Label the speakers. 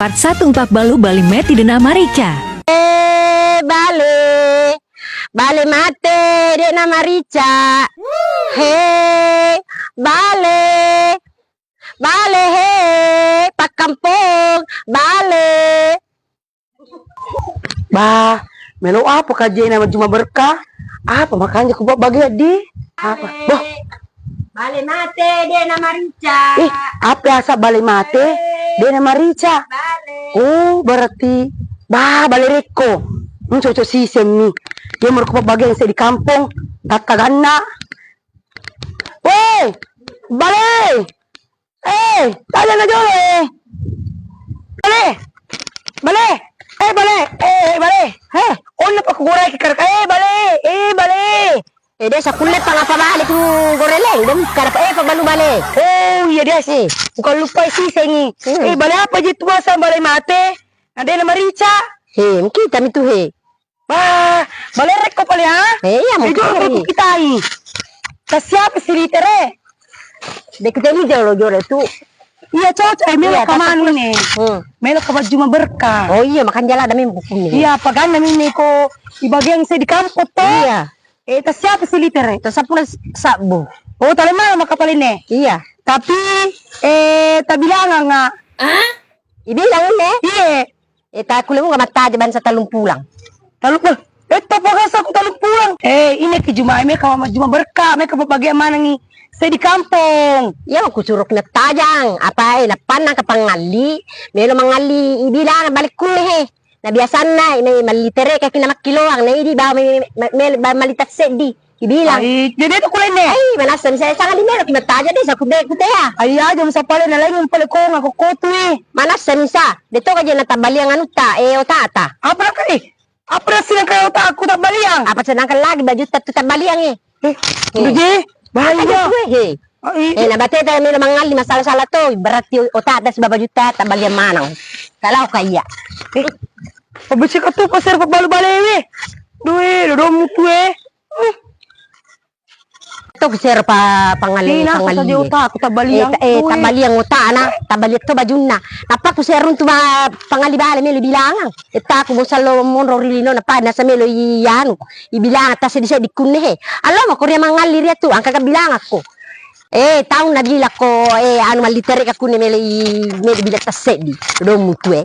Speaker 1: Part 1 Umpak Balu Bali Meti Dena Marica.
Speaker 2: Bale, bale mate Dena Marica. Hey, bale, bale hey, Pak Kampung, bale.
Speaker 3: Bah, melo apa kajian nama cuma berkah? Apa makanya aku buat bagi di? Apa? Boh,
Speaker 2: Bale mate Dena Marica.
Speaker 3: apa asa balik mate? Dia nama Rica.
Speaker 2: Bale.
Speaker 3: Oh, berarti balik reko. Cocok si semi. Dia mau buat bagi yang saya di kampung. Tata gana. Weh, balik. Tanya na jole. Balik. Balik. Balik. Balik. Ono pa kuguray kikar. Balik. Balik.
Speaker 2: Dia sa kulit pa nga pabalik ng goreleng. Dum karap pabalu bale.
Speaker 3: Oh, iya dia sih. Bukan lupa sih sengi. Balik apa je tua sa balay mate? Ada nama Rica.
Speaker 2: He, kita mitu he.
Speaker 3: Bah, balik rek ko pala ha?
Speaker 2: Iya, mo
Speaker 3: Jolo kita ini. Tas siapa si litere?
Speaker 2: Dek kita ni jauh jauh tu.
Speaker 3: Iya cocok. Melo kamanu nih. Melo ka baju berkah.
Speaker 2: Oh iya, makan jala dami buku ni.
Speaker 3: Iya, pagan namin ni ko ibagyang sa di kampo to.
Speaker 2: Iya.
Speaker 3: Tas siapa si litere?
Speaker 2: Terus apa sabu?
Speaker 3: Oh, tali mana makapalin eh?
Speaker 2: Iya.
Speaker 3: Tapi tabilangan nga.
Speaker 2: Ibilang ni.
Speaker 3: Iya.
Speaker 2: Ta kulit mo mata jaban sa talong pulang.
Speaker 3: Talupul. Papagas aku talong pulang. Ini ke Juma, Juma berkah, mereka berbagi mana nih? Saya di kampung.
Speaker 2: Iya, aku suruh na tajang. Apa napan ka pangali. Melo mangali ibilang balik kulit he. Na biasa na ini malitere kaki na makiloang na hindi ba may malitat sedi. Ibilang.
Speaker 3: Ay, jadi itu kulit nih.
Speaker 2: Ay, manasam saya sangat di melo kinataja di sa kude ya.
Speaker 3: Ay, jam sa pala na lang yung palikong ako koto eh.
Speaker 2: Manasam sa. Dito ka dyan natabali ang anuta otata.
Speaker 3: Apa na ka eh? Apa na silang kayo aku tak baliang?
Speaker 2: Apa sedangkan lagi baju tatabali ang
Speaker 3: Hindi, bahaya. Ay,
Speaker 2: Nabate tayo may mangali masalah-salah to. Berarti otata sa babajuta tabali ang manang. Kalau kaya.
Speaker 3: pabisi ka to, pasir pabalo-balo eh. Duwe, dodomu to eh.
Speaker 2: Ito sir pa pangali
Speaker 3: Sa di uta, aku tak baliang.
Speaker 2: tabali ang uta na. Tabali to bajun na. Napa ko sir to ba pangali bale melo bilangan. Ita ko mo salo monro rilino na pa na sa melo iyano. Ibilang ta sa di kunne he. Alam mo ko riya mangali riya to ang kagabilang ako. Taon na bila ko ano malitere ka kunne melo bilang ta sedi. Do mutu